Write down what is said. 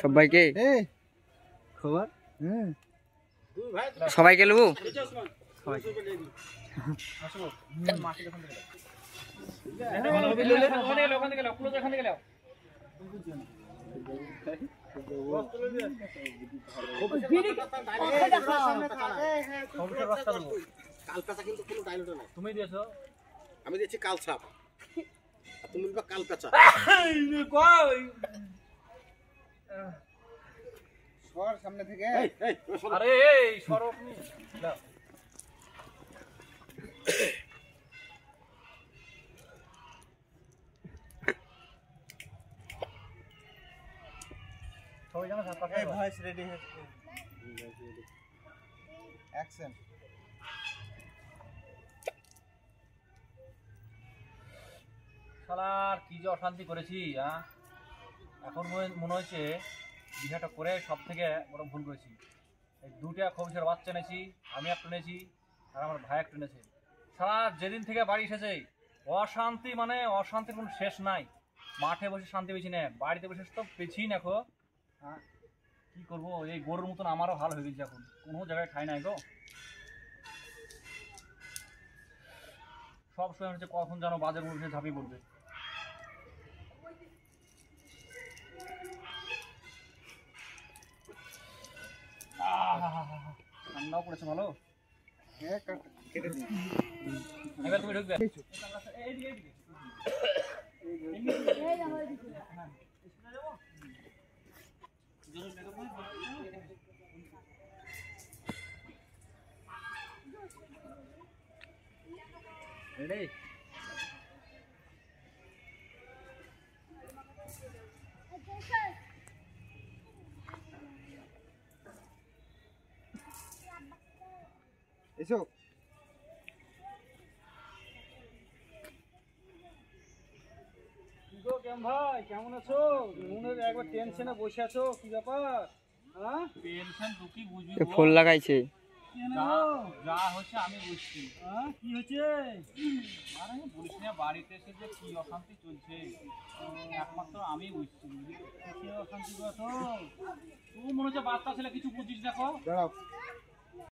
সবাইকে সবাইকে নেবো তুমি দিয়েছো আমি দিয়েছি কাল ছাপ তুমি কাল পেঁচা সর সামনে থেকে আরে এই সরো দাও সবাই জানো সাত পাঁচ ভয়েস রেডি হচ্ছে অ্যাকশন শালার কি যে অশান্তি করেছি এখন মনে হচ্ছে বিহাটা করে সব থেকে বড় ভুল করেছি এই দুটা খবিসের বাচ্চা এনেছি আমি একটা এনেছি আর আমার ভাই একটা এনেছে সারা যেদিন থেকে বাড়ি এসেছে অশান্তি মানে অশান্তির কোনো শেষ নাই মাঠে বসে শান্তি পেয়েছি না বাড়িতে বসে তো পেয়েছি না খো কি করবো এই গরুর মতন আমারও ভালো হয়ে গেছে এখন কোনো জায়গায় ঠাই নাই গো সব সময় হচ্ছে কখন যেন বাজার উঠে ঝাঁপিয়ে পড়বে ঠান্ডাও পড়েছে ভালো এবার তুমি ঢুকবে রেডি এসো ভাই কেমন আছো মনের একবার টেনশনে বসে আছো কি ব্যাপার টেনশন তো কি বুঝবি ফুল লাগাইছে যা হচ্ছে আমি বুঝছি কি হচ্ছে আরে বলিস না বাড়িতে এসে যে কি অশান্তি চলছে একমাত্র আমি বুঝছি কি অশান্তি করছো তুই মনে হচ্ছে বাচ্চা ছেলে কিছু বুঝিস দেখো দাঁড়াও